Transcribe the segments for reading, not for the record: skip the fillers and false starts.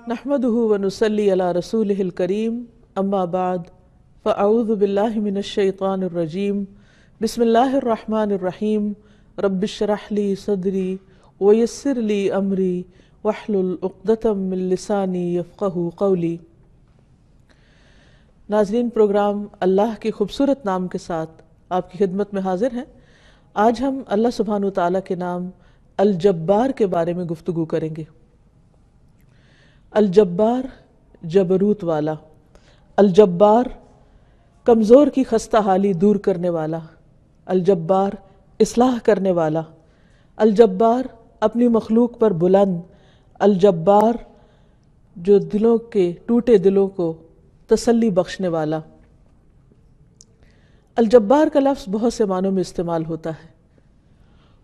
نحمده ونصلي على رسوله الكريم اما بعد فاعوذ بالله من الشيطان الرجيم بسم الله الرحمن الرحيم رب اشرح لي صدري ويسر لي امري واحلل عقدة من لساني يفقهوا قولي۔ ناظرین، پروگرام اللہ کے خوبصورت نام کے ساتھ آپ کی خدمت میں حاضر ہیں۔ آج ہم اللہ سبحانہ و تعالیٰ کے نام الجبار کے بارے میں گفتگو کریں گے۔ الجبار جبروت والا، الجبار کمزور کی خستہ حالی دور کرنے والا، الجبار اصلاح کرنے والا، الجبار اپنی مخلوق پر بلند، الجبار جو دلوں کے ٹوٹے دلوں کو تسلی بخشنے والا۔ الجبار کا لفظ بہت سے معنوں میں استعمال ہوتا ہے۔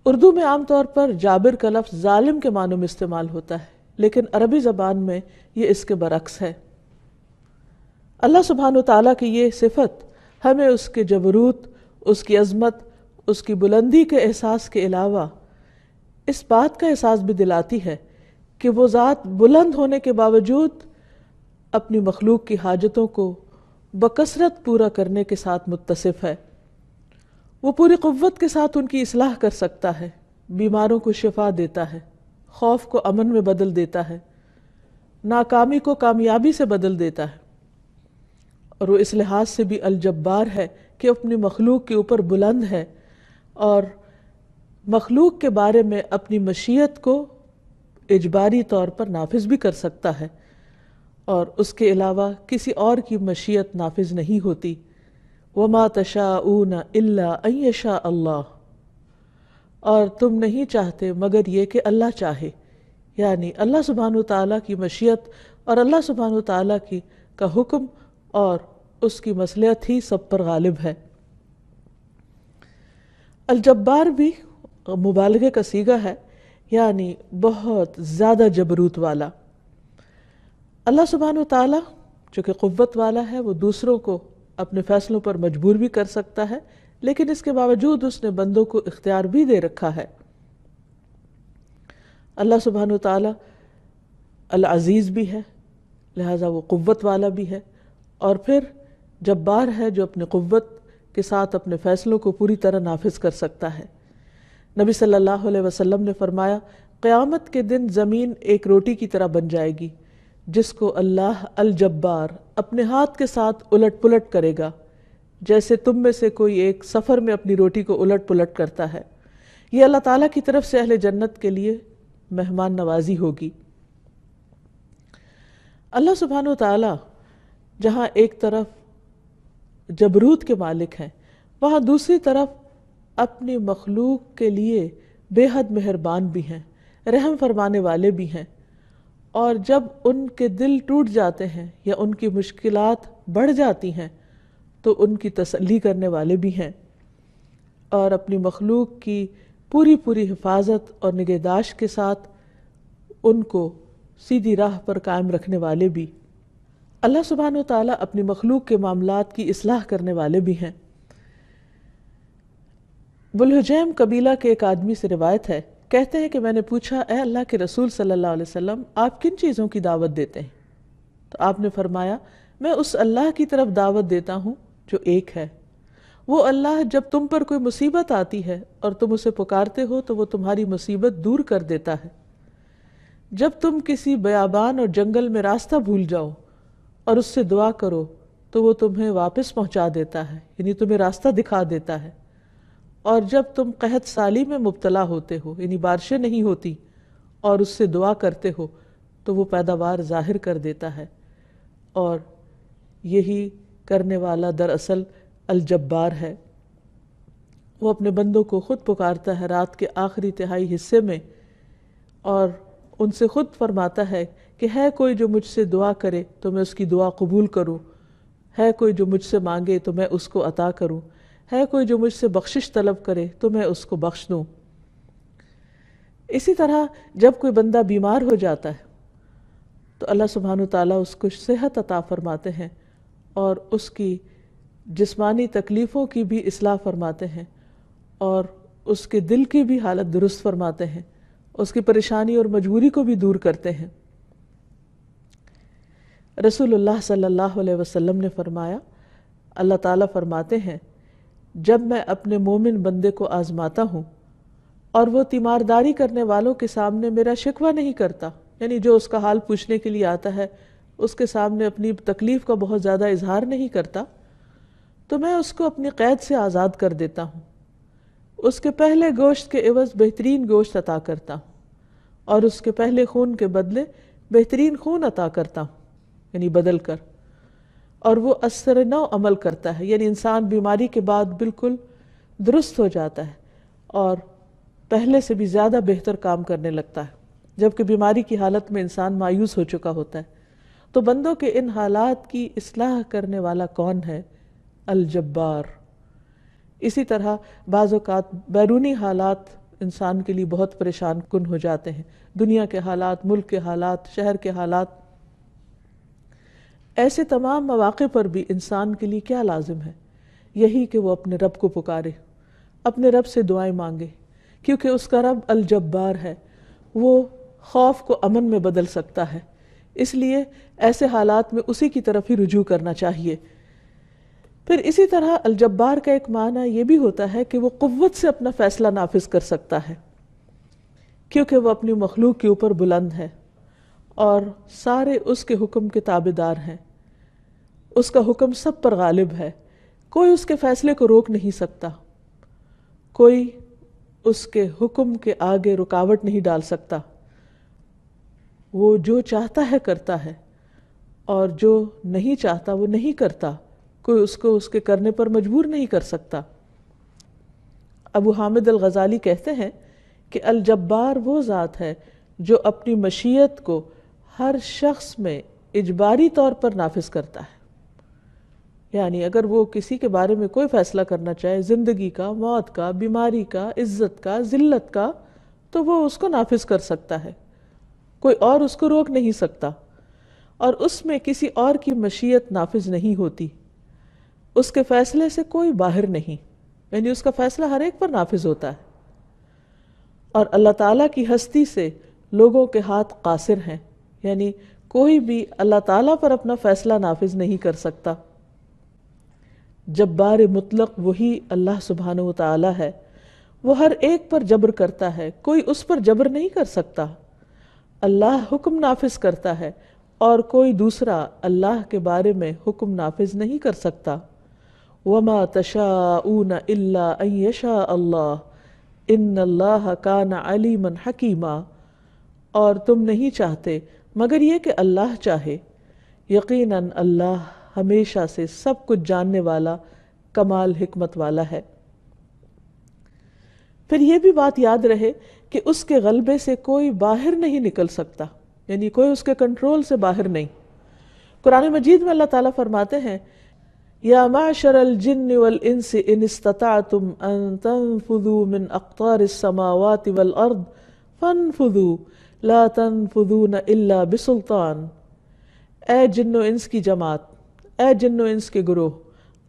اردو میں عام طور پر جابر کا لفظ ظالم کے معنوں میں استعمال ہوتا ہے، لیکن عربی زبان میں یہ اس کے برعکس ہے۔ اللہ سبحانہ وتعالیٰ کی یہ صفت ہمیں اس کے جبروت، اس کی عظمت، اس کی بلندی کے احساس کے علاوہ اس بات کا احساس بھی دلاتی ہے کہ وہ ذات بلند ہونے کے باوجود اپنی مخلوق کی حاجتوں کو بکثرت پورا کرنے کے ساتھ متصف ہے۔ وہ پوری قوت کے ساتھ ان کی اصلاح کر سکتا ہے، بیماروں کو شفا دیتا ہے، خوف کو امن میں بدل دیتا ہے، ناکامی کو کامیابی سے بدل دیتا ہے، اور وہ اس لحاظ سے بھی الجبار ہے کہ اپنی مخلوق کے اوپر بلند ہے اور مخلوق کے بارے میں اپنی مشیت کو اجباری طور پر نافذ بھی کر سکتا ہے، اور اس کے علاوہ کسی اور کی مشیت نافذ نہیں ہوتی۔ وَمَا تَشَاءُونَ إِلَّا أَن يَشَاءَ اللَّهُ، اور تم نہیں چاہتے مگر یہ کہ اللہ چاہے، یعنی اللہ سبحانہ وتعالیٰ کی مشیت اور اللہ سبحانہ وتعالیٰ کا حکم اور اس کی مصلحت ہی سب پر غالب ہے۔ الجبار بھی مبالغے کا صیغہ ہے، یعنی بہت زیادہ جبروت والا۔ اللہ سبحانہ وتعالیٰ جو کہ قوت والا ہے، وہ دوسروں کو اپنے فیصلوں پر مجبور بھی کر سکتا ہے، لیکن اس کے باوجود اس نے بندوں کو اختیار بھی دے رکھا ہے۔ اللہ سبحانہ وتعالیٰ العزیز بھی ہے، لہٰذا وہ قوت والا بھی ہے، اور پھر جبار ہے جو اپنی قوت کے ساتھ اپنے فیصلوں کو پوری طرح نافذ کر سکتا ہے۔ نبی صلی اللہ علیہ وسلم نے فرمایا، قیامت کے دن زمین ایک روٹی کی طرح بن جائے گی جس کو اللہ الجبار اپنے ہاتھ کے ساتھ الٹ پلٹ کرے گا، جیسے تم میں سے کوئی ایک سفر میں اپنی روٹی کو الٹ پلٹ کرتا ہے۔ یہ اللہ تعالیٰ کی طرف سے اہل جنت کے لیے مہمان نوازی ہوگی۔ اللہ سبحانہ وتعالیٰ جہاں ایک طرف جبروت کے مالک ہیں، وہاں دوسری طرف اپنی مخلوق کے لیے بے حد مہربان بھی ہیں، رحم فرمانے والے بھی ہیں، اور جب ان کے دل ٹوٹ جاتے ہیں یا ان کی مشکلات بڑھ جاتی ہیں تو ان کی تسلی کرنے والے بھی ہیں، اور اپنی مخلوق کی پوری پوری حفاظت اور نگہداشت کے ساتھ ان کو سیدھی راہ پر قائم رکھنے والے بھی۔ اللہ سبحانہ وتعالیٰ اپنی مخلوق کے معاملات کی اصلاح کرنے والے بھی ہیں۔ بلحجیم قبیلہ کے ایک آدمی سے روایت ہے، کہتے ہیں کہ میں نے پوچھا، اے اللہ کے رسول صلی اللہ علیہ وسلم، آپ کن چیزوں کی دعوت دیتے ہیں؟ تو آپ نے فرمایا، میں اس اللہ کی طرف دعوت دیتا ہوں جو ایک ہے۔ وہ اللہ جب تم پر کوئی مصیبت آتی ہے اور تم اسے پکارتے ہو تو وہ تمہاری مصیبت دور کر دیتا ہے۔ جب تم کسی بیابان اور جنگل میں راستہ بھول جاؤ اور اس سے دعا کرو تو وہ تمہیں واپس پہنچا دیتا ہے، یعنی تمہیں راستہ دکھا دیتا ہے۔ اور جب تم قحط سالی میں مبتلا ہوتے ہو، یعنی بارشیں نہیں ہوتی، اور اس سے دعا کرتے ہو تو وہ پیداوار ظاہر کر دیتا ہے۔ اور یہی کرنے والا دراصل الجبار ہے۔ وہ اپنے بندوں کو خود پکارتا ہے رات کے آخری تہائی حصے میں، اور ان سے خود فرماتا ہے کہ ہے کوئی جو مجھ سے دعا کرے تو میں اس کی دعا قبول کروں، ہے کوئی جو مجھ سے مانگے تو میں اس کو عطا کروں، ہے کوئی جو مجھ سے بخشش طلب کرے تو میں اس کو بخش دوں۔ اسی طرح جب کوئی بندہ بیمار ہو جاتا ہے تو اللہ سبحانہ وتعالیٰ اس کو صحت عطا فرماتے ہیں اور اس کی جسمانی تکلیفوں کی بھی اصلاح فرماتے ہیں، اور اس کے دل کی بھی حالت درست فرماتے ہیں، اس کی پریشانی اور مجبوری کو بھی دور کرتے ہیں۔ رسول اللہ صلی اللہ علیہ وسلم نے فرمایا، اللہ تعالیٰ فرماتے ہیں جب میں اپنے مومن بندے کو آزماتا ہوں اور وہ تیمارداری کرنے والوں کے سامنے میرا شکوہ نہیں کرتا، یعنی جو اس کا حال پوچھنے کے لیے آتا ہے اس کے سامنے اپنی تکلیف کا بہت زیادہ اظہار نہیں کرتا، تو میں اس کو اپنی قید سے آزاد کر دیتا ہوں، اس کے پہلے گوشت کے عوض بہترین گوشت عطا کرتا ہوں اور اس کے پہلے خون کے بدلے بہترین خون عطا کرتا ہوں، یعنی بدل کر، اور وہ اثر نو عمل کرتا ہے، یعنی انسان بیماری کے بعد بالکل درست ہو جاتا ہے اور پہلے سے بھی زیادہ بہتر کام کرنے لگتا ہے، جبکہ بیماری کی حالت میں انسان مایوس ہو چکا ہوتا ہے۔ تو بندوں کے ان حالات کی اصلاح کرنے والا کون ہے؟ الجبار۔ اسی طرح بعض اوقات بیرونی حالات انسان کے لیے بہت پریشان کن ہو جاتے ہیں، دنیا کے حالات، ملک کے حالات، شہر کے حالات۔ ایسے تمام مواقع پر بھی انسان کے لیے کیا لازم ہے؟ یہی کہ وہ اپنے رب کو پکارے، اپنے رب سے دعائیں مانگے، کیونکہ اس کا رب الجبار ہے، وہ خوف کو امن میں بدل سکتا ہے، اس لیے ایسے حالات میں اسی کی طرف ہی رجوع کرنا چاہیے۔ پھر اسی طرح الجبار کا ایک معنی یہ بھی ہوتا ہے کہ وہ قوت سے اپنا فیصلہ نافذ کر سکتا ہے، کیونکہ وہ اپنی مخلوق کے اوپر بلند ہے اور سارے اس کے حکم کے تابعدار ہیں، اس کا حکم سب پر غالب ہے، کوئی اس کے فیصلے کو روک نہیں سکتا، کوئی اس کے حکم کے آگے رکاوٹ نہیں ڈال سکتا، وہ جو چاہتا ہے کرتا ہے اور جو نہیں چاہتا وہ نہیں کرتا، کوئی اس کو اس کے کرنے پر مجبور نہیں کر سکتا۔ ابو حامد الغزالی کہتے ہیں کہ الجبار وہ ذات ہے جو اپنی مشیت کو ہر شخص میں اجباری طور پر نافذ کرتا ہے، یعنی اگر وہ کسی کے بارے میں کوئی فیصلہ کرنا چاہے، زندگی کا، موت کا، بیماری کا، عزت کا، ذلت کا، تو وہ اس کو نافذ کر سکتا ہے، کوئی اور اس کو روک نہیں سکتا، اور اس میں کسی اور کی مشیت نافذ نہیں ہوتی، اس کے فیصلے سے کوئی باہر نہیں، یعنی اس کا فیصلہ ہر ایک پر نافذ ہوتا ہے۔ اور اللہ تعالیٰ کی ہستی سے لوگوں کے ہاتھ قاصر ہیں، یعنی کوئی بھی اللہ تعالیٰ پر اپنا فیصلہ نافذ نہیں کر سکتا۔ جبار مطلق وہی اللہ سبحانہ و تعالیٰ ہے، وہ ہر ایک پر جبر کرتا ہے، کوئی اس پر جبر نہیں کر سکتا۔ اللہ حکم نافذ کرتا ہے اور کوئی دوسرا اللہ کے بارے میں حکم نافذ نہیں کر سکتا۔ وَمَا تَشَاءُونَ إِلَّا أَن يَشَاءَ اللَّهُ إِنَّ اللَّهَ كَانَ عَلِيمًا حَكِيمًا، اور تم نہیں چاہتے مگر یہ کہ اللہ چاہے، یقیناً اللہ ہمیشہ سے سب کچھ جاننے والا، کمال حکمت والا ہے۔ پھر یہ بھی بات یاد رہے کہ اس کے غلبے سے کوئی باہر نہیں نکل سکتا، یعنی کوئی اس کے کنٹرول سے باہر نہیں۔ قرآن مجید میں اللہ تعالیٰ فرماتے ہیں، یا معشر الجن والانس ان استطعتم ان تنفذوا من اقطار السماوات والارض فانفذوا لا تنفذون الا بسلطان۔ اے جن و انس کی جماعت، اے جن و انس کے گروہ،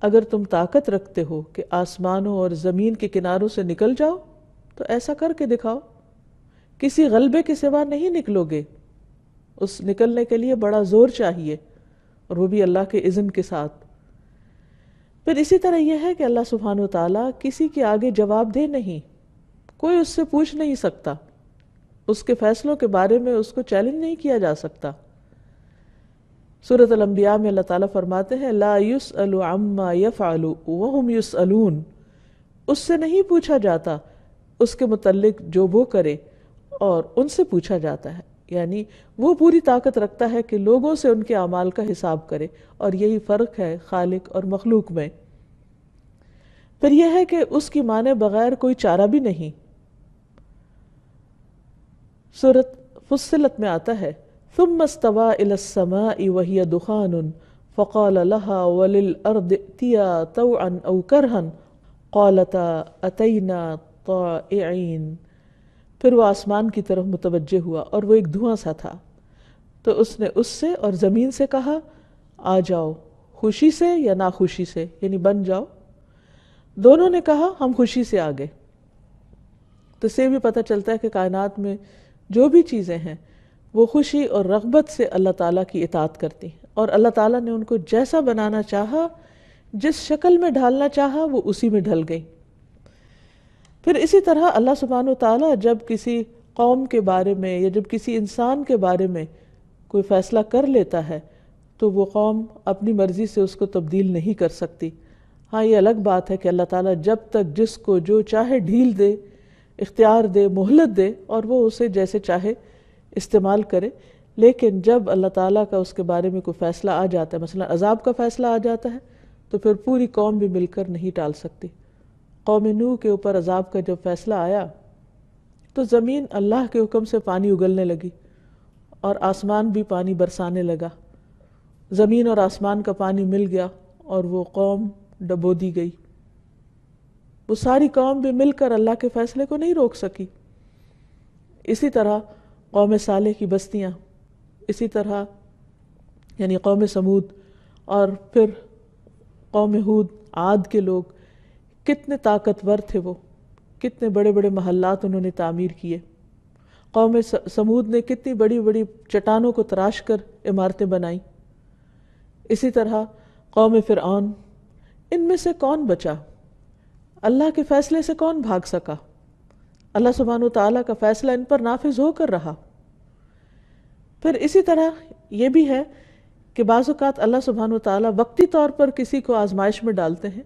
اگر تم طاقت رکھتے ہو کہ آسمانوں اور زمین کے کناروں سے نکل جاؤ تو ایسا کر کے دکھاؤ، کسی غلبے کے سوا نہیں نکلو گے، اس نکلنے کے لیے بڑا زور چاہیے، اور وہ بھی اللہ کے اذن کے ساتھ۔ پھر اسی طرح یہ ہے کہ اللہ سبحانہ و تعالیٰ کسی کے آگے جواب دہ نہیں، کوئی اس سے پوچھ نہیں سکتا، اس کے فیصلوں کے بارے میں اس کو چیلنج نہیں کیا جا سکتا۔ سورۃ الانبیاء میں اللہ تعالیٰ فرماتے ہیں، لا یسأل عما یفعل وہم یسألون، اس سے نہیں پوچھا جاتا اس کے متعلق جو وہ کرے اور ان سے پوچھا جاتا ہے، یعنی وہ پوری طاقت رکھتا ہے کہ لوگوں سے ان کے اعمال کا حساب کرے، اور یہی فرق ہے خالق اور مخلوق میں۔ پھر یہ ہے کہ اس کی مانے بغیر کوئی چارہ بھی نہیں۔ سورۃ فصلت میں آتا ہے، ثم استوى الى السماء وهي دخان فقال لها وللارض ائتيا طوعا او كرها قالتا اتينا طائعين۔ پھر وہ آسمان کی طرف متوجہ ہوا اور وہ ایک دھواں سا تھا، تو اس نے اس سے اور زمین سے کہا، آ جاؤ، خوشی سے یا ناخوشی سے، یعنی بن جاؤ۔ دونوں نے کہا ہم خوشی سے آ گئے۔ تو اس سے بھی پتہ چلتا ہے کہ کائنات میں جو بھی چیزیں ہیں وہ خوشی اور رغبت سے اللہ تعالیٰ کی اطاعت کرتی ہیں، اور اللہ تعالیٰ نے ان کو جیسا بنانا چاہا، جس شکل میں ڈھالنا چاہا وہ اسی میں ڈھل گئی۔ پھر اسی طرح اللہ سبحانہ وتعالیٰ جب کسی قوم کے بارے میں یا جب کسی انسان کے بارے میں کوئی فیصلہ کر لیتا ہے تو وہ قوم اپنی مرضی سے اس کو تبدیل نہیں کر سکتی۔ ہاں یہ الگ بات ہے کہ اللہ تعالیٰ جب تک جس کو جو چاہے ڈھیل دے، اختیار دے، مہلت دے، اور وہ اسے جیسے چاہے استعمال کرے، لیکن جب اللہ تعالیٰ کا اس کے بارے میں کوئی فیصلہ آ جاتا ہے، مثلا عذاب کا فیصلہ آ جاتا ہے، تو پھر پوری قوم بھی مل کر نہیں ٹال سکتی۔ قوم نوح کے اوپر عذاب کا جب فیصلہ آیا تو زمین اللہ کے حکم سے پانی اگلنے لگی اور آسمان بھی پانی برسانے لگا، زمین اور آسمان کا پانی مل گیا اور وہ قوم ڈبو دی گئی۔ وہ ساری قوم بھی مل کر اللہ کے فیصلے کو نہیں روک سکی۔ اسی طرح قوم صالح کی بستیاں، اسی طرح یعنی قوم سمود، اور پھر قوم ہود، عاد کے لوگ کتنے طاقتور تھے، وہ کتنے بڑے بڑے محلات انہوں نے تعمیر کیے۔ قوم سمود نے کتنی بڑی بڑی چٹانوں کو تراش کر عمارتیں بنائیں۔ اسی طرح قوم فرعون، ان میں سے کون بچا؟ اللہ کے فیصلے سے کون بھاگ سکا؟ اللہ سبحانہ وتعالیٰ کا فیصلہ ان پر نافذ ہو کر رہا۔ پھر اسی طرح یہ بھی ہے کہ بعض اوقات اللہ سبحانہ وتعالیٰ وقتی طور پر کسی کو آزمائش میں ڈالتے ہیں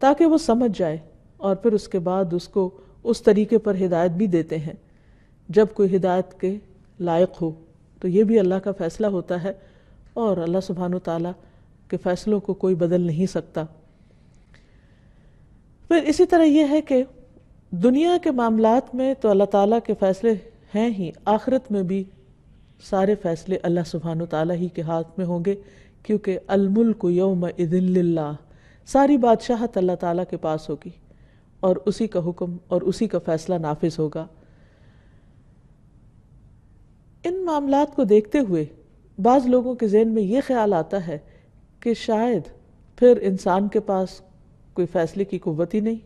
تاکہ وہ سمجھ جائے، اور پھر اس کے بعد اس کو اس طریقے پر ہدایت بھی دیتے ہیں جب کوئی ہدایت کے لائق ہو۔ تو یہ بھی اللہ کا فیصلہ ہوتا ہے، اور اللہ سبحانہ وتعالیٰ کے فیصلوں کو کوئی بدل نہیں سکتا۔ پھر اسی طرح یہ ہے کہ دنیا کے معاملات میں تو اللہ تعالیٰ کے فیصلے ہیں ہی، آخرت میں بھی سارے فیصلے اللہ سبحانہ وتعالیٰ ہی کے ہاتھ میں ہوں گے، کیونکہ الملک یومئذ للہ، ساری بادشاہت اللہ تعالیٰ کے پاس ہوگی اور اسی کا حکم اور اسی کا فیصلہ نافذ ہوگا۔ ان معاملات کو دیکھتے ہوئے بعض لوگوں کے ذہن میں یہ خیال آتا ہے کہ شاید پھر انسان کے پاس کوئی فیصلے کی قوت ہی نہیں،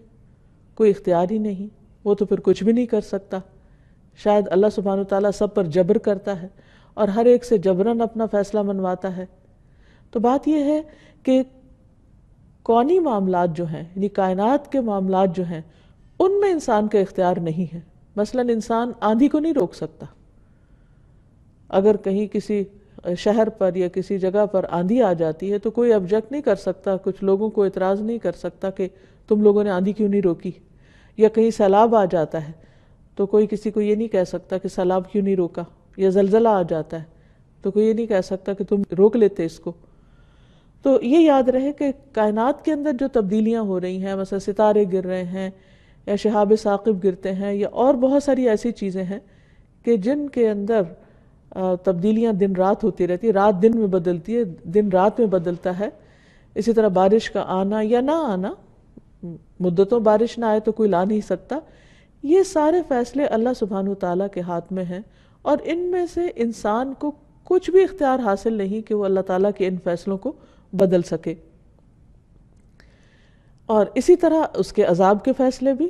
کوئی اختیار ہی نہیں، وہ تو پھر کچھ بھی نہیں کر سکتا۔ شاید اللہ سبحانہ وتعالیٰ سب پر جبر کرتا ہے اور ہر ایک سے جبراً اپنا فیصلہ منواتا ہے۔ تو بات یہ ہے کہ کونی معاملات جو ہیں، یعنی کائنات کے معاملات جو ہیں، ان میں انسان کا اختیار نہیں ہے۔ مثلا انسان آندھی کو نہیں روک سکتا۔ اگر کہیں کسی شہر پر یا کسی جگہ پر آندھی آ جاتی ہے تو کوئی آبجیکٹ نہیں کر سکتا، کچھ لوگوں کو اعتراض نہیں کر سکتا کہ تم لوگوں نے آندھی کیوں نہیں روکی۔ یا کہیں سیلاب آ جاتا ہے تو کوئی کسی کو یہ نہیں کہہ سکتا کہ سیلاب کیوں نہیں روکا، یا زلزلہ آ جاتا ہے تو کوئی یہ نہیں کہہ سکتا کہ تم روک لیتے اس کو۔ تو یہ یاد رہے کہ کائنات کے اندر جو تبدیلیاں ہو رہی ہیں، مثلا ستارے گر رہے ہیں یا شہاب ثاقب گرتے ہیں، یا اور بہت ساری ایسی چیزیں ہیں کہ جن کے اندر تبدیلیاں دن رات ہوتی رہتی ہے، رات دن میں بدلتی ہے، دن رات میں بدلتا ہے۔ اسی طرح بارش کا آنا یا نہ آنا، مدتوں بارش نہ آئے تو کوئی لا نہیں سکتا۔ یہ سارے فیصلے اللہ سبحانہ وتعالیٰ کے ہاتھ میں ہیں، اور ان میں سے انسان کو کچھ بھی اختیار حاصل نہیں کہ وہ اللہ تعالیٰ کے ان فیصلوں کو بدل سکے۔ اور اسی طرح اس کے عذاب کے فیصلے بھی،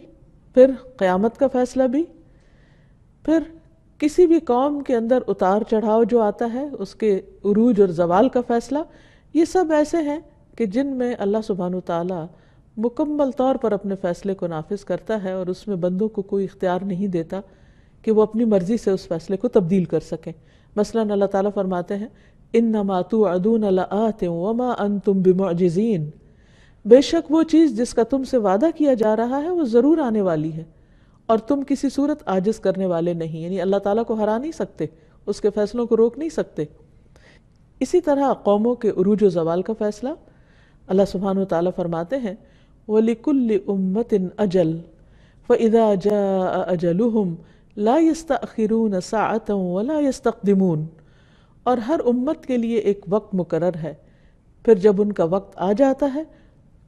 پھر قیامت کا فیصلہ بھی، پھر کسی بھی قوم کے اندر اتار چڑھاؤ جو آتا ہے، اس کے عروج اور زوال کا فیصلہ، یہ سب ایسے ہیں کہ جن میں اللہ سبحانہ وتعالیٰ مکمل طور پر اپنے فیصلے کو نافذ کرتا ہے، اور اس میں بندوں کو کوئی اختیار نہیں دیتا کہ وہ اپنی مرضی سے اس فیصلے کو تبدیل کر سکیں۔ مثلا اللہ تعالیٰ فرماتے ہیں انما توعدون لآت وما انتم بمعجزین، بے شک وہ چیز جس کا تم سے وعدہ کیا جا رہا ہے وہ ضرور آنے والی ہے، اور تم کسی صورت عاجز کرنے والے نہیں، یعنی اللہ تعالیٰ کو ہرا نہیں سکتے، اس کے فیصلوں کو روک نہیں سکتے۔ اسی طرح قوموں کے عروج و زوال کا فیصلہ اللہ سبحانہ وتعالیٰ فرماتے ہیں وَلِكُلِّ أُمَّةٍ أَجَلٌ فَإِذَا جَاءَ أَجَلُهُمْ لَا يَسْتَأْخِرُونَ سَاعَةً وَلَا يَسْتَقْدِمُونَ، اور ہر امت کے لیے ایک وقت مقرر ہے، پھر جب ان کا وقت آ جاتا ہے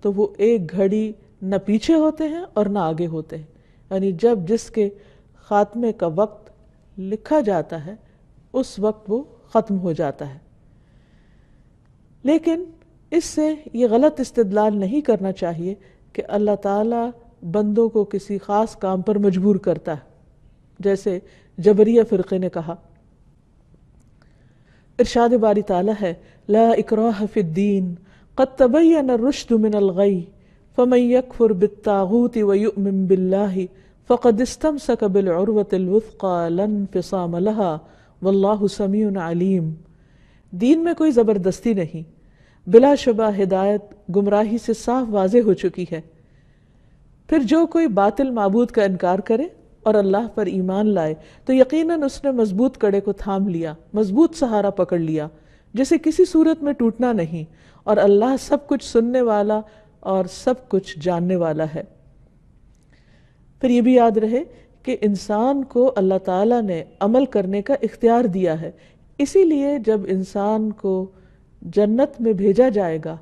تو وہ ایک گھڑی نہ پیچھے ہوتے ہیں اور نہ آگے ہوتے ہیں، یعنی جب جس کے خاتمے کا وقت لکھا جاتا ہے اس وقت وہ ختم ہو جاتا ہے۔ لیکن اس سے یہ غلط استدلال نہیں کرنا چاہیے کہ اللہ تعالیٰ بندوں کو کسی خاص کام پر مجبور کرتا ہے، جیسے جبریہ فرقے نے کہا ارشاد باری تعالیٰ ہے لا اکراہ فی الدین قد تبین الرشد من الغی فمن یکفر بالطاغوت ویؤمن باللہ فقد استمسک بالعروۃ الوثقی لا انفصام لها واللہ سمیع علیم۔ دین میں کوئی زبردستی نہیں، بلا شبہ ہدایت گمراہی سے صاف واضح ہو چکی ہے۔ پھر جو کوئی باطل معبود کا انکار کرے اور اللہ پر ایمان لائے تو یقیناً اس نے مضبوط کڑے کو تھام لیا، مضبوط سہارا پکڑ لیا جسے کسی صورت میں ٹوٹنا نہیں، اور اللہ سب کچھ سننے والا اور سب کچھ جاننے والا ہے۔ پھر یہ بھی یاد رہے کہ انسان کو اللہ تعالیٰ نے عمل کرنے کا اختیار دیا ہے، اسی لیے جب انسان کو جنت میں بھیجا جائے گا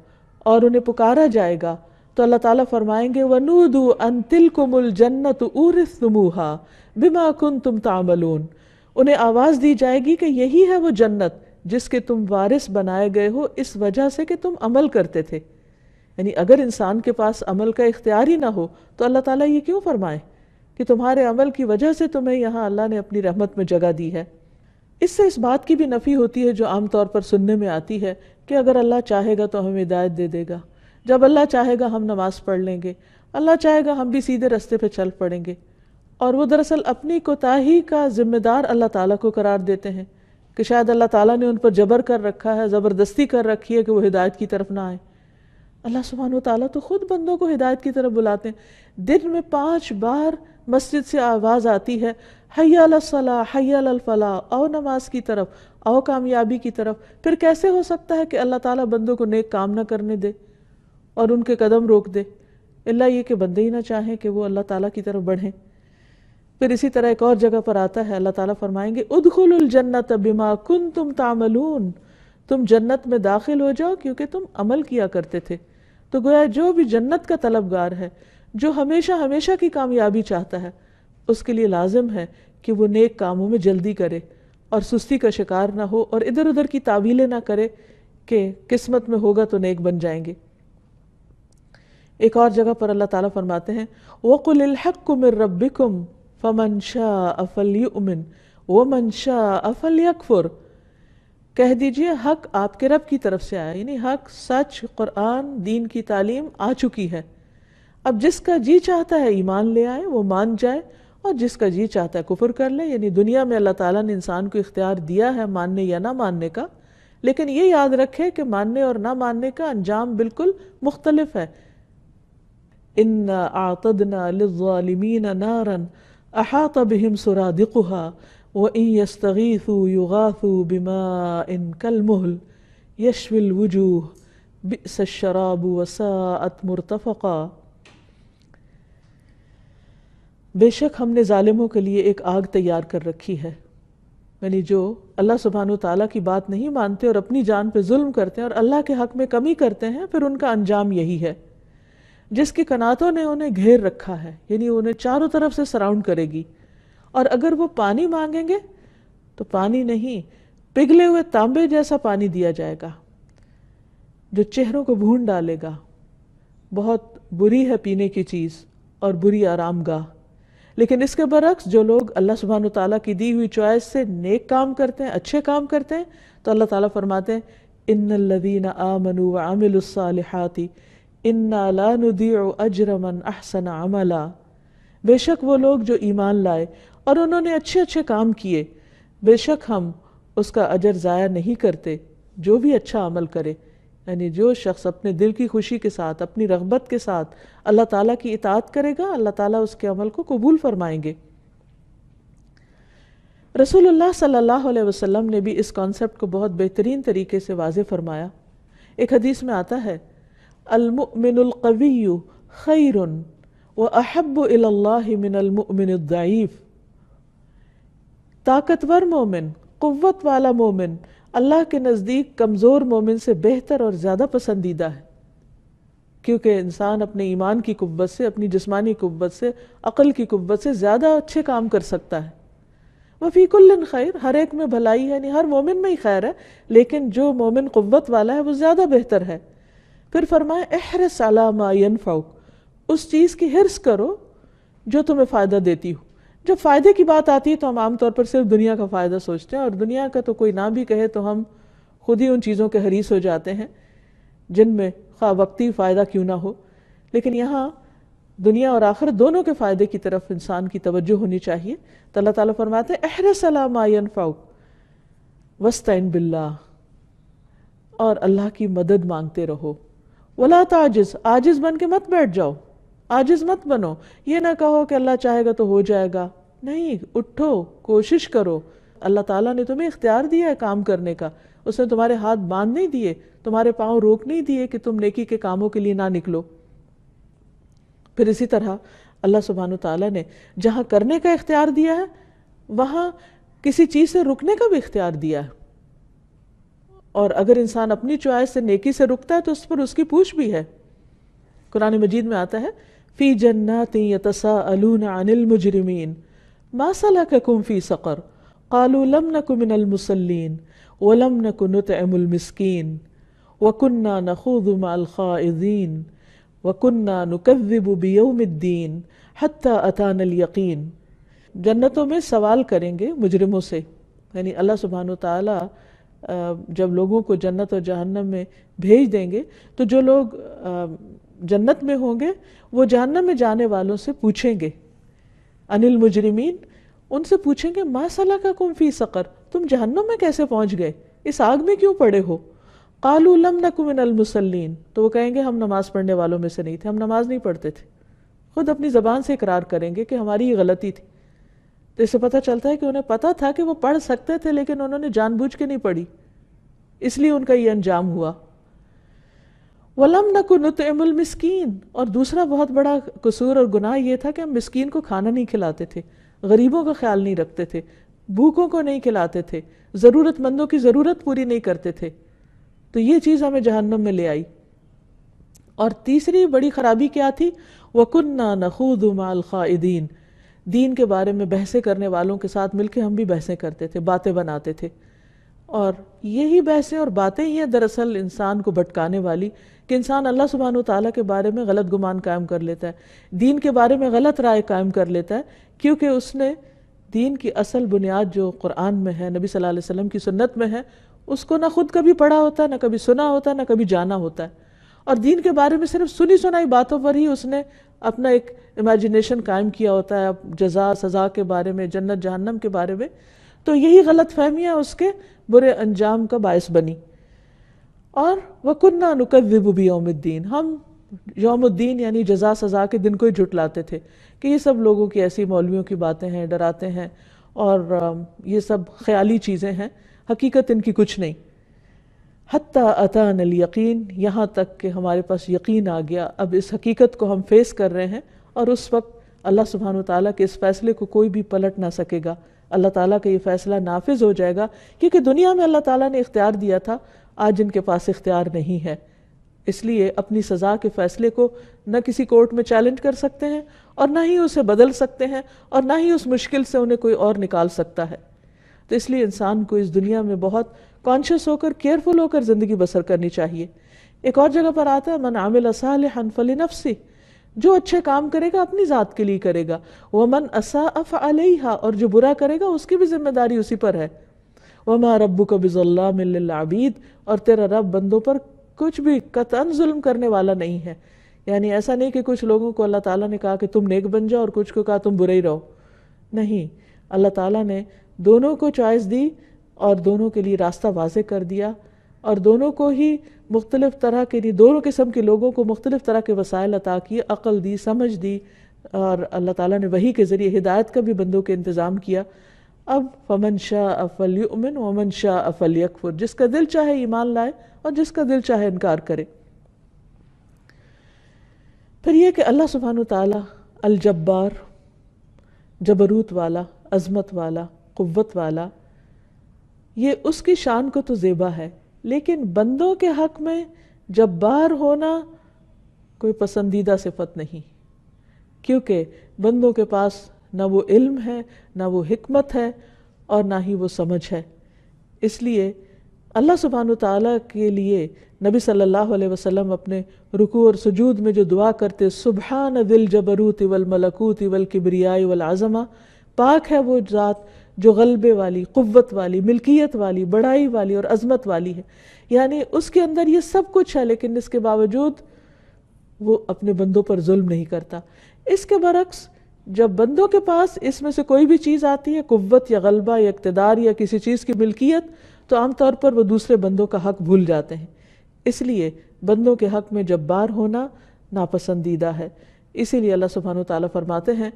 اور انہیں پکارا جائے گا تو اللہ تعالیٰ فرمائیں گے وَنُودُوا أَن تِلْكُمُ الْجَنَّةُ أُورِثْتُمُوهَا بِمَا كُنْتُمْ تَعْمَلُونَ، انہیں آواز دی جائے گی کہ یہی ہے وہ جنت جس کے تم وارث بنائے گئے ہو اس وجہ سے کہ تم عمل کرتے تھے۔ یعنی اگر انسان کے پاس عمل کا اختیار ہی نہ ہو تو اللہ تعالیٰ یہ کیوں فرمائے کہ تمہارے عمل کی وجہ سے تمہیں یہاں اللہ نے اپنی رحمت میں جگہ دی ہے۔ اس سے اس بات کی بھی نفی ہوتی ہے جو عام طور پر سننے میں آتی ہے کہ اگر اللہ چاہے گا تو ہمیں ہدایت دے دے گا، جب اللہ چاہے گا ہم نماز پڑھ لیں گے، اللہ چاہے گا ہم بھی سیدھے رستے پہ چل پڑیں گے، اور وہ دراصل اپنی کوتاہی کا ذمہ دار اللہ تعالیٰ کو قرار دیتے ہیں کہ شاید اللہ تعالیٰ نے ان پر جبر کر رکھا ہے، زبردستی کر رکھی ہے کہ وہ ہدایت کی طرف نہ آئے۔ اللہ سبحانہ و تعالیٰ تو خود بندوں کو ہدایت کی طرف بلاتے ہیں۔ دن میں 5 بار مسجد سے آواز آتی ہے حی علی الصلاح حی علی الفلاح، آؤ نماز کی طرف، آؤ کامیابی کی طرف۔ پھر کیسے ہو سکتا ہے کہ اللہ تعالیٰ بندوں کو نیک کام نہ کرنے دے اور ان کے قدم روک دے، اللہ یہ کہ بندے ہی نہ چاہیں کہ وہ اللہ تعالیٰ کی طرف بڑھیں۔ پھر اسی طرح ایک اور جگہ پر آتا ہے اللہ تعالیٰ فرمائیں گے ادخلوا الجنت بما کنتم تعملون، تم جنت میں داخل ہو جاؤ کیونکہ تم عمل کیا کرتے تھے۔ تو گویا جو بھی جنت کا طلبگار ہے، جو ہمیشہ ہمیشہ کی کامیابی چاہتا ہے، اس کے لیے لازم ہے کہ وہ نیک کاموں میں جلدی کرے اور سستی کا شکار نہ ہو اور ادھر ادھر کی تعویلیں نہ کرے کہ قسمت میں ہوگا تو نیک بن جائیں گے۔ ایک اور جگہ پر اللہ تعالیٰ فرماتے ہیں وَقُلِ الْحَقُّ مِن رَبِّكُمْ فَمَنْ شَاءَ فَلْيُؤْمِنْ وَمَنْ شَاءَ فَلْيَكْفُرْ، کہہ دیجئے حق آپ کے رب کی طرف سے آیا، یعنی حق، سچ، قرآن، دین کی تعلیم آ چکی ہے۔ اب جس کا جی چاہتا ہے ایمان لے آئے، وہ مان جائے، اور جس کا جی چاہتا ہے کفر کر لے۔ یعنی دنیا میں اللہ تعالیٰ نے انسان کو اختیار دیا ہے ماننے یا نہ ماننے کا، لیکن یہ یاد رکھے کہ ماننے اور نہ ماننے کا انجام بالکل مختلف ہے۔ اِنَّا أَعْتَدْنَا لِلظَّالِمِينَ نَارًا أَحَاطَ بِهِمْ سُرَادِقُهَا وَإِن يَسْتَغِيثُوا يُغَاثُوا بِمَاءٍ كَالْمُهْلِ يَشْوِي الْوُجُوهَ بِئْسَ الشَّرَابُ وَسَاءَتْ مُرْتَفَقًا، بے شک ہم نے ظالموں کے لیے ایک آگ تیار کر رکھی ہے۔ یعنی جو اللہ سبحانہ وتعالیٰ کی بات نہیں مانتے اور اپنی جان پہ ظلم کرتے ہیں اور اللہ کے حق میں کمی کرتے ہیں، پھر ان کا انجام یہی ہے۔ جس کی قناتوں نے انہیں گھیر رکھا ہے، یعنی انہیں چاروں طرف سے سراؤنڈ کرے گی، اور اگر وہ پانی مانگیں گے تو پانی نہیں، پگھلے ہوئے تانبے جیسا پانی دیا جائے گا جو چہروں کو بھون ڈالے گا۔ بہت بری ہے پینے کی چیز اور بری آرام گاہ۔ لیکن اس کے برعکس جو لوگ اللہ سبحانہ وتعالیٰ کی دی ہوئی چوائس سے نیک کام کرتے ہیں، اچھے کام کرتے ہیں، تو اللہ تعالیٰ فرماتے ہیں ان الذین آمنوا وعملوا الصالحات انا لا نضيع اجر من احسن عملا، بے شک وہ لوگ جو ایمان لائے اور انہوں نے اچھے اچھے کام کیے، بے شک ہم اس کا اجر ضائع نہیں کرتے جو بھی اچھا عمل کرے۔ یعنی جو شخص اپنے دل کی خوشی کے ساتھ، اپنی رغبت کے ساتھ اللہ تعالیٰ کی اطاعت کرے گا، اللہ تعالیٰ اس کے عمل کو قبول فرمائیں گے۔ رسول اللہ صلی اللہ علیہ وسلم نے بھی اس کانسیپٹ کو بہت بہترین طریقے سے واضح فرمایا۔ ایک حدیث میں آتا ہے المؤمن القوی خیر واحب الی اللہ من المؤمن الضعیف، طاقتور مومن، قوت والا مومن اللہ کے نزدیک کمزور مومن سے بہتر اور زیادہ پسندیدہ ہے، کیونکہ انسان اپنے ایمان کی قوت سے، اپنی جسمانی قوت سے، عقل کی قوت سے زیادہ اچھے کام کر سکتا ہے۔ وفی کل خیر، ہر ایک میں بھلائی ہے، یعنی ہر مومن میں ہی خیر ہے، لیکن جو مومن قوت والا ہے وہ زیادہ بہتر ہے۔ پھر فرمایا احرص علی ما ینفعک، اس چیز کی حرص کرو جو تمہیں فائدہ دیتی ہو۔ جب فائدے کی بات آتی ہے تو ہم عام طور پر صرف دنیا کا فائدہ سوچتے ہیں، اور دنیا کا تو کوئی نہ بھی کہے تو ہم خود ہی ان چیزوں کے حریص ہو جاتے ہیں جن میں خواہ وقتی فائدہ کیوں نہ ہو. لیکن یہاں دنیا اور آخرت دونوں کے فائدے کی طرف انسان کی توجہ ہونی چاہیے. تو اللہ تعالیٰ فرماتے ہیں احرص علی ما ینفعک واستعن باللہ، اور اللہ کی مدد مانگتے رہو. ولا تعجز، عاجز بن کے مت بیٹھ جاؤ، عاجز مت بنو. یہ نہ کہو کہ اللہ چاہے گا تو ہو جائے گا. نہیں، اٹھو، کوشش کرو. اللہ تعالیٰ نے تمہیں اختیار دیا ہے کام کرنے کا. اس نے تمہارے ہاتھ باندھ نہیں دیے، تمہارے پاؤں روک نہیں دیے کہ تم نیکی کے کاموں کے لیے نہ نکلو. پھر اسی طرح اللہ سبحانہ وتعالیٰ نے جہاں کرنے کا اختیار دیا ہے وہاں کسی چیز سے رکنے کا بھی اختیار دیا ہے. اور اگر انسان اپنی چوائس سے نیکی سے رکتا ہے تو اس پر اس کی پوچھ بھی ہے. قرآن مجید میں آتا ہے فی جنات یتساءلون عن المجرمین ما سلککم فی سقر قالوا لم نک من المصلین ولم نک نطعم المسکین وکنا نخوض مع الخائضین وَكُنَّا نُكَذِّبُ بِيَوْمِ الدِّينِ حَتَّى أَتَانَا الْيَقِينَ. جنتوں میں سوال کریں گے مجرموں سے، یعنی اللہ سبحانہ وتعالیٰ جب لوگوں کو جنت اور جہنم میں بھیج دیں گے تو جو لوگ جنت میں ہوں گے وہ جہنم میں جانے والوں سے پوچھیں گے عن المجرمین، ان سے پوچھیں گے ما سلککم فی سقر، تم جہنم میں کیسے پہنچ گئے، اس آگ میں کیوں پڑے ہو. قالوا لم نک من المصلین، تو وہ کہیں گے ہم نماز پڑھنے والوں میں سے نہیں تھے، ہم نماز نہیں پڑھتے تھے. خود اپنی زبان سے اقرار کریں گے کہ ہماری یہ غلطی تھی. تو اس سے پتہ چلتا ہے کہ انہیں پتہ تھا کہ وہ پڑھ سکتے تھے لیکن انہوں نے جان بوجھ کے نہیں پڑھی، اس لیے ان کا یہ انجام ہوا. وَلَمْ نَكُ نُطْعِمُ الْمِسْكِينَ، اور دوسرا بہت بڑا قصور اور گناہ یہ تھا کہ ہم مسکین کو کھانا نہیں کھلاتے تھے، غریبوں کا خیال نہیں رکھتے تھے، بھوکوں کو نہیں کھلاتے تھے، ضرورت مندوں کی ضرورت پوری نہیں کرتے تھے. تو یہ چیز ہمیں جہنم میں لے آئی. اور تیسری بڑی خرابی کیا تھی؟ وَكُنَّا نَخُوضُ مَعَ الْخَائِضِينَ، دین کے بارے میں بحثیں کرنے والوں کے ساتھ مل کے ہم بھی بحثیں کرتے تھے، باتیں بناتے تھے. اور یہی بحثیں اور باتیں ہی ہیں دراصل انسان کو بھٹکانے والی، کہ انسان اللہ سبحانہ وتعالیٰ کے بارے میں غلط گمان قائم کر لیتا ہے، دین کے بارے میں غلط رائے قائم کر لیتا ہے، کیونکہ اس نے دین کی اصل بنیاد جو قرآن میں ہے، نبی صلی اللہ علیہ وسلم کی سنت میں ہے، اس کو نہ خود کبھی پڑھا ہوتا ہے، نہ کبھی سنا ہوتا ہے، نہ کبھی جانا ہوتا ہے. اور دین کے بارے میں صرف سنی سنائی باتوں پر ہی اس نے اپنا ایک امیجنیشن قائم کیا ہوتا ہے جزا سزا کے بارے میں، جنت جہنم کے بارے میں. تو یہی غلط فہمیاں اس کے برے انجام کا باعث بنی. اور وَكُنَّا نُكَذِّبُ بِيَوْمِ الدِّينِ، ہم یوم الدین یعنی جزا سزا کے دن کو ہی جھٹلاتے تھے کہ یہ سب لوگوں کی ایسی مولویوں کی باتیں ہیں، ڈراتے ہیں، اور یہ سب خیالی چیزیں ہیں، حقیقت ان کی کچھ نہیں. حَتَّى أَتَانَا الْيَقِينَ، یہاں تک کہ ہمارے پاس یقین آ گیا. اب اس حقیقت کو ہم فیس کر رہے ہیں، اور اس وقت اللہ سبحانہ وتعالیٰ کے اس فیصلے کو کوئی بھی پلٹ نہ سکے گا. اللہ تعالیٰ کا یہ فیصلہ نافذ ہو جائے گا، کیونکہ دنیا میں اللہ تعالیٰ نے اختیار دیا تھا، آج ان کے پاس اختیار نہیں ہے. اس لیے اپنی سزا کے فیصلے کو نہ کسی کورٹ میں چیلنج کر سکتے ہیں، اور نہ ہی اسے بدل سکتے ہیں، اور نہ ہی اس مشکل سے انہیں کوئی اور نکال سکتا ہے. تو اس لیے انسان کو اس دنیا میں بہت کانشیس ہو کر، کیئرفل ہو کر زندگی بسر کرنی چاہیے. ایک اور جگہ پر آتا ہے من عمل صالحا فلنفسہ، جو اچھے کام کرے گا اپنی ذات کے لیے کرے گا. ومن اساء فعلیہا، اور جو برا کرے گا اس کی بھی ذمہ داری اسی پر ہے. وما ربک بظلام للعبید، اور تیرا رب بندوں پر کچھ بھی قطعاً ظلم کرنے والا نہیں ہے. یعنی ایسا نہیں کہ کچھ لوگوں کو اللہ تعالیٰ نے کہا کہ تم نیک بن جاؤ اور کچھ کو کہا تم برے ہی رہو. نہیں، اللہ تعالیٰ نے دونوں کو چوائس دی اور دونوں کے لیے راستہ واضح کر دیا، اور دونوں کو ہی مختلف طرح کے دونوں قسم کے لوگوں کو مختلف طرح کے وسائل عطا کیے، عقل دی، سمجھ دی، اور اللہ تعالیٰ نے وحی کے ذریعے ہدایت کا بھی بندوں کے انتظام کیا. اب فمن شاء فلیؤمن ومن شاء فلیکفر، جس کا دل چاہے ایمان لائے اور جس کا دل چاہے انکار کرے. پھر یہ کہ اللہ سبحانہ وتعالیٰ الجبار، جبروت والا، عظمت والا، قوت والا، یہ اس کی شان کو تو زیبا ہے، لیکن بندوں کے حق میں جبار ہونا کوئی پسندیدہ صفت نہیں، کیونکہ بندوں کے پاس نہ وہ علم ہے، نہ وہ حکمت ہے، اور نہ ہی وہ سمجھ ہے. اس لیے اللہ سبحانہ وتعالیٰ کے لیے نبی صلی اللہ علیہ وسلم اپنے رکوع اور سجود میں جو دعا کرتے سبحان ذی الجبروت والملکوت والکبریاء والعظمہ، پاک ہے وہ ذات جو غلبے والی، قوت والی، ملکیت والی، بڑائی والی اور عظمت والی ہے. یعنی اس کے اندر یہ سب کچھ ہے، لیکن اس کے باوجود وہ اپنے بندوں پر ظلم نہیں کرتا. اس کے برعکس جب بندوں کے پاس اس میں سے کوئی بھی چیز آتی ہے، قوت یا غلبہ یا اقتدار یا کسی چیز کی ملکیت، تو عام طور پر وہ دوسرے بندوں کا حق بھول جاتے ہیں. اس لیے بندوں کے حق میں جبار ہونا ناپسندیدہ ہے. اسی لیے اللہ سبحانہ وتعالیٰ فرماتے ہیں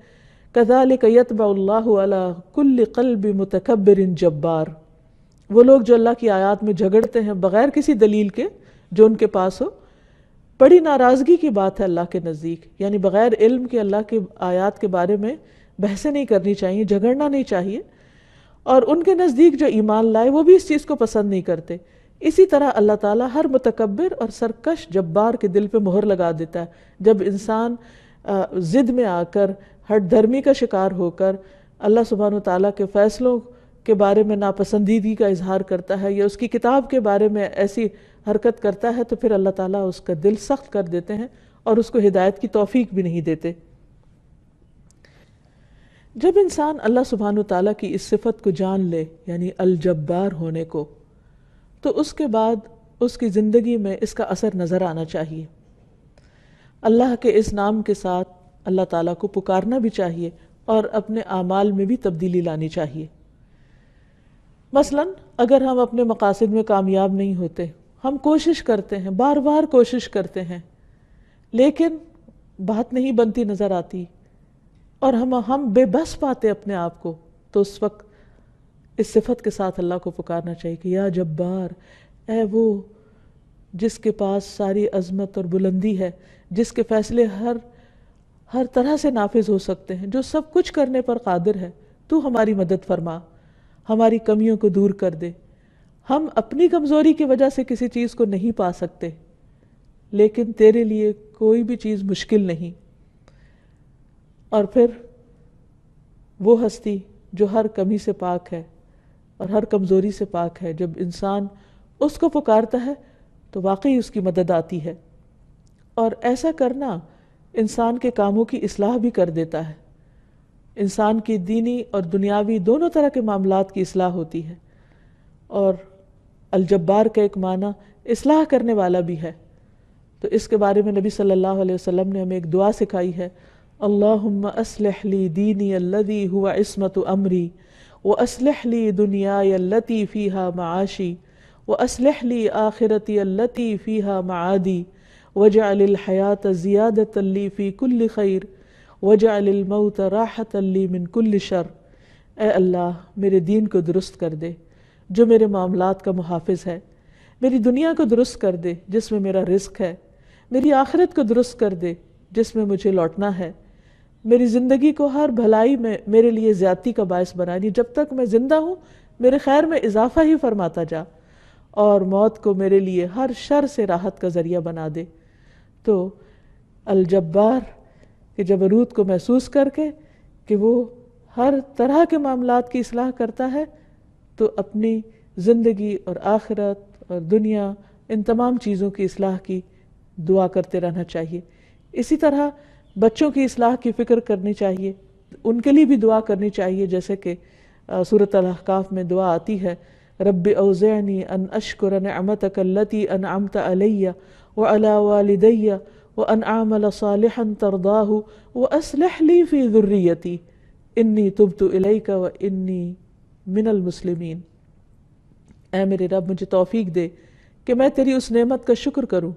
كَذَلِكَ يَطْبَعُ اللَّهُ عَلَى كُلِّ قَلْبِ مُتَكَبِّرٍ جبار. وہ لوگ جو اللہ کی آیات میں جھگڑتے ہیں بغیر کسی دلیل کے جو ان کے پاس ہو، بڑی ناراضگی کی بات ہے اللہ کے نزدیک. یعنی بغیر علم کے اللہ کی آیات کے بارے میں بحثیں نہیں کرنی چاہیے، جھگڑنا نہیں چاہیے. اور ان کے نزدیک جو ایمان لائے وہ بھی اس چیز کو پسند نہیں کرتے. اسی طرح اللہ تعالیٰ ہر متکبر اور سرکش جبار کے دل پہ مہر لگا دیتا ہے. جب انسان ضد میں آ کر، ہٹ دھرمی کا شکار ہو کر اللہ سبحانہ وتعالیٰ کے فیصلوں کے بارے میں ناپسندیدگی کا اظہار کرتا ہے یا اس کی کتاب کے بارے میں ایسی حرکت کرتا ہے، تو پھر اللہ تعالیٰ اس کا دل سخت کر دیتے ہیں اور اس کو ہدایت کی توفیق بھی نہیں دیتے. جب انسان اللہ سبحانہ وتعالیٰ کی اس صفت کو جان لے، یعنی الجبار ہونے کو، تو اس کے بعد اس کی زندگی میں اس کا اثر نظر آنا چاہیے. اللہ کے اس نام کے ساتھ اللہ تعالیٰ کو پکارنا بھی چاہیے اور اپنے اعمال میں بھی تبدیلی لانی چاہیے. مثلا اگر ہم اپنے مقاصد میں کامیاب نہیں ہوتے، ہم کوشش کرتے ہیں، بار بار کوشش کرتے ہیں، لیکن بات نہیں بنتی نظر آتی اور ہم بے بس پاتے اپنے آپ کو، تو اس وقت اس صفت کے ساتھ اللہ کو پکارنا چاہیے کہ یا جبار، اے وہ جس کے پاس ساری عظمت اور بلندی ہے، جس کے فیصلے ہر طرح سے نافذ ہو سکتے ہیں، جو سب کچھ کرنے پر قادر ہے، تو ہماری مدد فرما، ہماری کمیوں کو دور کر دے. ہم اپنی کمزوری کی وجہ سے کسی چیز کو نہیں پا سکتے، لیکن تیرے لیے کوئی بھی چیز مشکل نہیں. اور پھر وہ ہستی جو ہر کمی سے پاک ہے اور ہر کمزوری سے پاک ہے، جب انسان اس کو پکارتا ہے تو واقعی اس کی مدد آتی ہے. اور ایسا کرنا انسان کے کاموں کی اصلاح بھی کر دیتا ہے. انسان کی دینی اور دنیاوی دونوں طرح کے معاملات کی اصلاح ہوتی ہے. اور الجبار کا ایک معنی اصلاح کرنے والا بھی ہے. تو اس کے بارے میں نبی صلی اللہ علیہ وسلم نے ہمیں ایک دعا سکھائی ہے، اللہم اصلح لی دینی الذی هو عصمت امری واصلح لی دنیای التی فیہا معاشی واصلح لی آخرتی التی فیہا معادی واجعل الحیاۃ زیادۃ لی فی کل خیر واجعل الموت راحۃ لی من کل شر. اے اللہ میرے دین کو درست کر دے جو میرے معاملات کا محافظ ہے، میری دنیا کو درست کر دے جس میں میرا رزق ہے، میری آخرت کو درست کر دے جس میں مجھے لوٹنا ہے، میری زندگی کو ہر بھلائی میں میرے لیے زیادتی کا باعث بنا دی، جب تک میں زندہ ہوں میرے خیر میں اضافہ ہی فرماتا جا، اور موت کو میرے لیے ہر شر سے راحت کا ذریعہ بنا دے. تو الجبار کے جبروت کو محسوس کر کے کہ وہ ہر طرح کے معاملات کی اصلاح کرتا ہے، تو اپنی زندگی اور آخرت اور دنیا ان تمام چیزوں کی اصلاح کی دعا کرتے رہنا چاہیے. اسی طرح بچوں کی اصلاح کی فکر کرنی چاہیے، ان کے لیے بھی دعا کرنی چاہیے، جیسے کہ سورۃ الاحقاف میں دعا آتی ہے، رب اوزعنی ان اشکر نعمتک التی انعمت علی وعلی والدی وان اعمل صالحا ترضاہ واصلح لی فی ذریتی انی تبت الیک وانی من المسلمین. اے میرے رب مجھے توفیق دے کہ میں تیری اس نعمت کا شکر کروں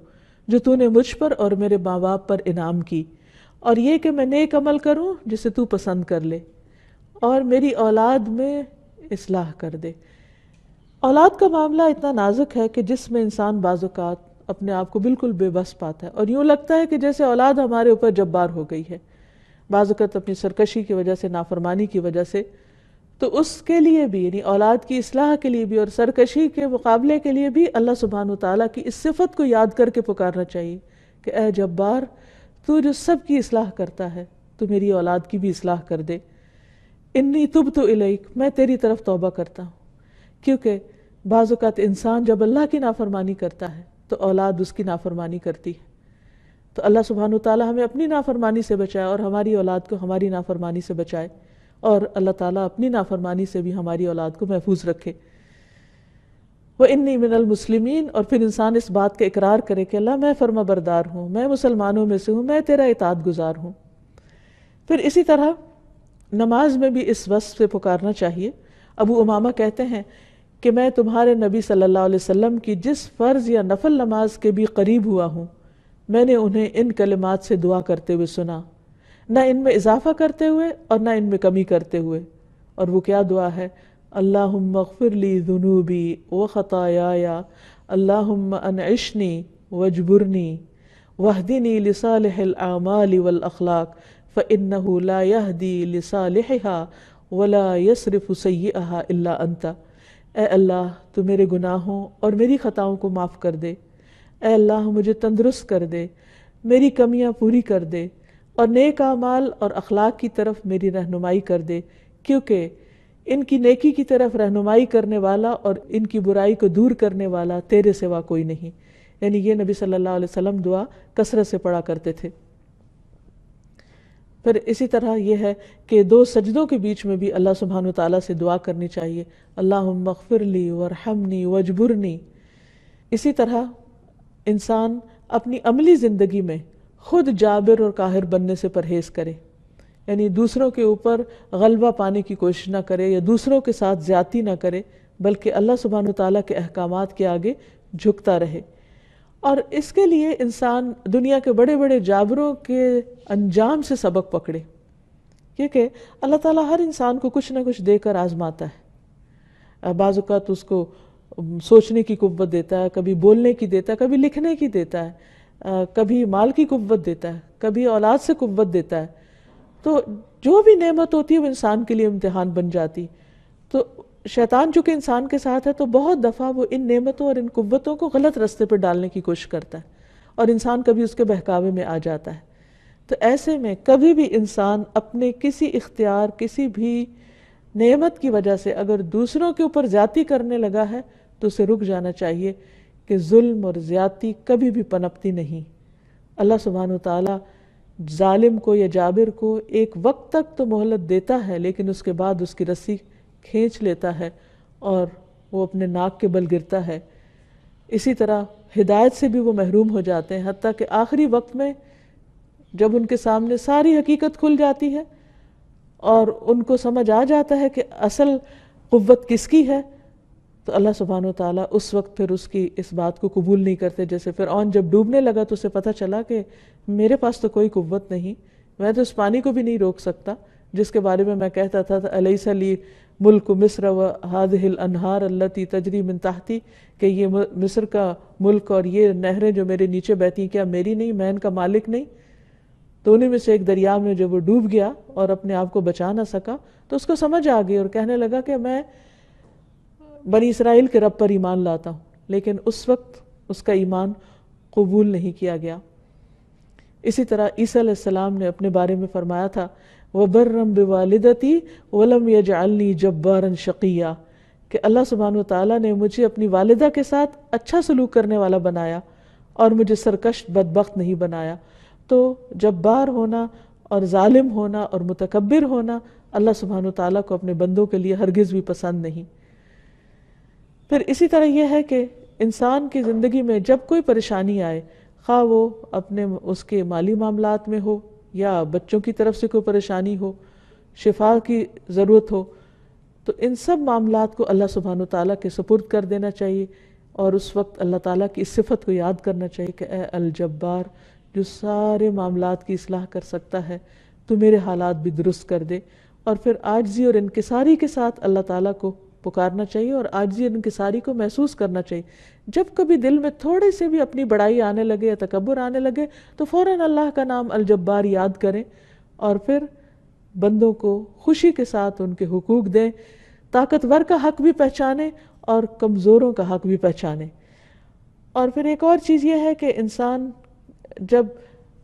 جو تو نے مجھ پر اور میرے ماں باپ پر انعام کی، اور یہ کہ میں نیک عمل کروں جسے تو پسند کر لے، اور میری اولاد میں اصلاح کر دے. اولاد کا معاملہ اتنا نازک ہے کہ جس میں انسان بعض اوقات اپنے آپ کو بالکل بے بس پاتا ہے اور یوں لگتا ہے کہ جیسے اولاد ہمارے اوپر جبار ہو گئی ہے، بعض اوقات اپنی سرکشی کی وجہ سے، نافرمانی کی وجہ سے. تو اس کے لیے بھی، یعنی اولاد کی اصلاح کے لیے بھی اور سرکشی کے مقابلے کے لیے بھی اللہ سبحانہ وتعالیٰ کی اس صفت کو یاد کر کے پکارنا چاہیے کہ اے جبار، تو جو سب کی اصلاح کرتا ہے تو میری اولاد کی بھی اصلاح کر دے. انی تبت الیک، میں تیری طرف توبہ کرتا ہوں. کیونکہ بعض اوقات انسان جب اللہ کی نافرمانی کرتا ہے تو اولاد اس کی نافرمانی کرتی ہے. تو اللہ سبحانہ وتعالیٰ ہمیں اپنی نافرمانی سے بچائے اور ہماری اولاد کو ہماری نافرمانی سے بچائے. اور اللہ تعالیٰ اپنی نافرمانی سے بھی ہماری اولاد کو محفوظ رکھے۔ وَإِنِّي مِنَ الْمُسْلِمِينَ، اور پھر انسان اس بات کا اقرار کرے کہ اللہ میں فرما بردار ہوں، میں مسلمانوں میں سے ہوں، میں تیرا اطاعت گزار ہوں۔ پھر اسی طرح نماز میں بھی اس وصف سے پکارنا چاہیے۔ ابو امامہ کہتے ہیں کہ میں تمہارے نبی صلی اللہ علیہ وسلم کی جس فرض یا نفل نماز کے بھی قریب ہوا ہوں، میں نے انہیں ان کلمات سے دعا کرتے ہوئے سنا، نہ ان میں اضافہ کرتے ہوئے اور نہ ان میں کمی کرتے ہوئے۔ اور وہ کیا دعا ہے؟ اللہم اغفر لی ذنوبی وخطایایا، اللہم انعشنی واجبرنی واہدنی لصالح الاعمال والاخلاق فإنہ لا یہدی لصالحها ولا یصرف سیئها الا انت۔ اے اللہ تو میرے گناہوں اور میری خطاؤں کو معاف کر دے، اے اللہ مجھے تندرست کر دے، میری کمیاں پوری کر دے، اور نیک اعمال اور اخلاق کی طرف میری رہنمائی کر دے، کیونکہ ان کی نیکی کی طرف رہنمائی کرنے والا اور ان کی برائی کو دور کرنے والا تیرے سوا کوئی نہیں۔ یعنی یہ نبی صلی اللہ علیہ وسلم دعا کثرت سے پڑھا کرتے تھے۔ پھر اسی طرح یہ ہے کہ دو سجدوں کے بیچ میں بھی اللہ سبحانہ وتعالیٰ سے دعا کرنی چاہیے، اللہم اغفر لی وارحمنی واجبرنی۔ اسی طرح انسان اپنی عملی زندگی میں خود جابر اور قاہر بننے سے پرہیز کرے، یعنی دوسروں کے اوپر غلبہ پانے کی کوشش نہ کرے یا دوسروں کے ساتھ زیادتی نہ کرے، بلکہ اللہ سبحانہ وتعالیٰ کے احکامات کے آگے جھکتا رہے۔ اور اس کے لیے انسان دنیا کے بڑے بڑے جابروں کے انجام سے سبق پکڑے، کیونکہ اللہ تعالیٰ ہر انسان کو کچھ نہ کچھ دے کر آزماتا ہے۔ بعض اوقات اس کو سوچنے کی قوت دیتا ہے، کبھی بولنے کی دیتا ہے، کبھی لکھنے کی دیتا ہے، کبھی مال کی قوت دیتا ہے، کبھی اولاد سے قوت دیتا ہے۔ تو جو بھی نعمت ہوتی ہے وہ انسان کے لیے امتحان بن جاتی۔ تو شیطان چونکہ انسان کے ساتھ ہے تو بہت دفعہ وہ ان نعمتوں اور ان قوتوں کو غلط راستے پہ ڈالنے کی کوشش کرتا ہے، اور انسان کبھی اس کے بہکاوے میں آ جاتا ہے۔ تو ایسے میں کبھی بھی انسان اپنے کسی اختیار، کسی بھی نعمت کی وجہ سے اگر دوسروں کے اوپر زیادتی کرنے لگا ہے تو اسے رک جانا چاہیے کہ ظلم اور زیادتی کبھی بھی پنپتی نہیں۔ اللہ سبحانہ وتعالیٰ ظالم کو یا جابر کو ایک وقت تک تو مہلت دیتا ہے، لیکن اس کے بعد اس کی رسی کھینچ لیتا ہے اور وہ اپنے ناک کے بل گرتا ہے۔ اسی طرح ہدایت سے بھی وہ محروم ہو جاتے ہیں، حتیٰ کہ آخری وقت میں جب ان کے سامنے ساری حقیقت کھل جاتی ہے اور ان کو سمجھ آ جاتا ہے کہ اصل قوت کس کی ہے، تو اللہ سبحانہ وتعالیٰ اس وقت پھر اس کی اس بات کو قبول نہیں کرتے۔ جیسے فرعون جب ڈوبنے لگا تو اسے پتہ چلا کہ میرے پاس تو کوئی قوت نہیں، میں تو اس پانی کو بھی نہیں روک سکتا جس کے بارے میں کہتا تھا الیس لی ملک مصر وہذہ الانہار التی تجری من تحتی، کہ یہ مصر کا ملک اور یہ نہریں جو میرے نیچے بہتی ہیں کیا میری نہیں، میں ان کا مالک نہیں؟ تو انہیں میں سے ایک دریا میں جب وہ ڈوب گیا اور اپنے آپ کو بچا نہ سکا تو اس کو سمجھ آ گئی اور کہنے لگا کہ میں بنی اسرائیل کے رب پر ایمان لاتا ہوں، لیکن اس وقت اس کا ایمان قبول نہیں کیا گیا۔ اسی طرح عیسیٰ علیہ السلام نے اپنے بارے میں فرمایا تھا وَبَرًّا بِوَالِدَتِي وَلَمْ يَجْعَلْنِي جَبَّارًا شَقِيًّا، کہ اللہ سبحانہ وتعالیٰ نے مجھے اپنی والدہ کے ساتھ اچھا سلوک کرنے والا بنایا اور مجھے سرکش بدبخت نہیں بنایا۔ تو جبار ہونا اور ظالم ہونا اور متکبر ہونا اللہ سبحانہ وتعالیٰ کو اپنے بندوں کے لیے ہرگز بھی پسند نہیں۔ پھر اسی طرح یہ ہے کہ انسان کی زندگی میں جب کوئی پریشانی آئے، خواہ وہ اپنے اس کے مالی معاملات میں ہو یا بچوں کی طرف سے کوئی پریشانی ہو، شفا کی ضرورت ہو، تو ان سب معاملات کو اللہ سبحانہ وتعالیٰ کے سپرد کر دینا چاہیے، اور اس وقت اللہ تعالیٰ کی اس صفت کو یاد کرنا چاہیے کہ اے الجبار جو سارے معاملات کی اصلاح کر سکتا ہے، تو میرے حالات بھی درست کر دے۔ اور پھر عاجزی اور انکساری کے ساتھ اللہ تعالیٰ کو پکارنا چاہیے اور عاجزی اور انکساری کو محسوس کرنا چاہیے۔ جب کبھی دل میں تھوڑے سے بھی اپنی بڑائی آنے لگے یا تکبر آنے لگے تو فوراً اللہ کا نام الجبار یاد کریں اور پھر بندوں کو خوشی کے ساتھ ان کے حقوق دیں، طاقتور کا حق بھی پہچانیں اور کمزوروں کا حق بھی پہچانیں۔ اور پھر ایک اور چیز یہ ہے کہ انسان جب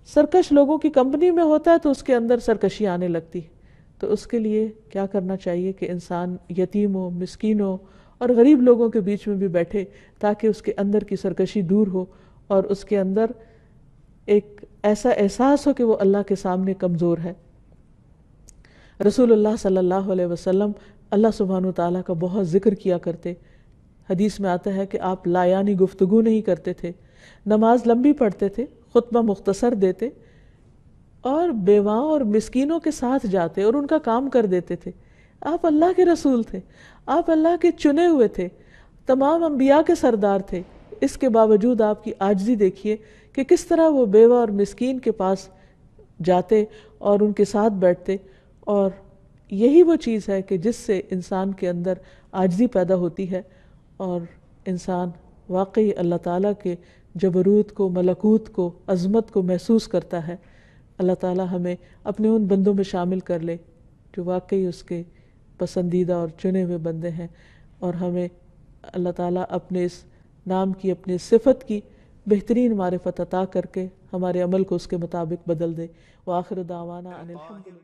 سرکش لوگوں کی کمپنی میں ہوتا ہے تو اس کے اندر سرکشی آنے لگتی ہے، تو اس کے لیے کیا کرنا چاہیے کہ انسان یتیموں، مسکینوں اور غریب لوگوں کے بیچ میں بھی بیٹھے تاکہ اس کے اندر کی سرکشی دور ہو اور اس کے اندر ایک ایسا احساس ہو کہ وہ اللہ کے سامنے کمزور ہے۔ رسول اللہ صلی اللہ علیہ وسلم اللہ سبحانہ و تعالیٰ کا بہت ذکر کیا کرتے. حدیث میں آتا ہے کہ آپ لایانی گفتگو نہیں کرتے تھے، نماز لمبی پڑھتے تھے، خطبہ مختصر دیتے، اور بیواؤں اور مسکینوں کے ساتھ جاتے اور ان کا کام کر دیتے تھے. آپ اللہ کے رسول تھے، آپ اللہ کے چنے ہوئے تھے، تمام انبیاء کے سردار تھے. اس کے باوجود آپ کی عاجزی دیکھیے کہ کس طرح وہ بیوہ اور مسکین کے پاس جاتے اور ان کے ساتھ بیٹھتے. اور یہی وہ چیز ہے کہ جس سے انسان کے اندر عاجزی پیدا ہوتی ہے اور انسان واقعی اللہ تعالیٰ کے جبروت کو، ملکوت کو، عظمت کو محسوس کرتا ہے. اللہ تعالیٰ ہمیں اپنے ان بندوں میں شامل کر لے جو واقعی اس کے پسندیدہ اور چنے ہوئے بندے ہیں، اور ہمیں اللہ تعالیٰ اپنے اس نام کی، اپنی صفت کی بہترین معرفت عطا کر کے ہمارے عمل کو اس کے مطابق بدل دے. وآخر دعوانا ان الحمد للہ.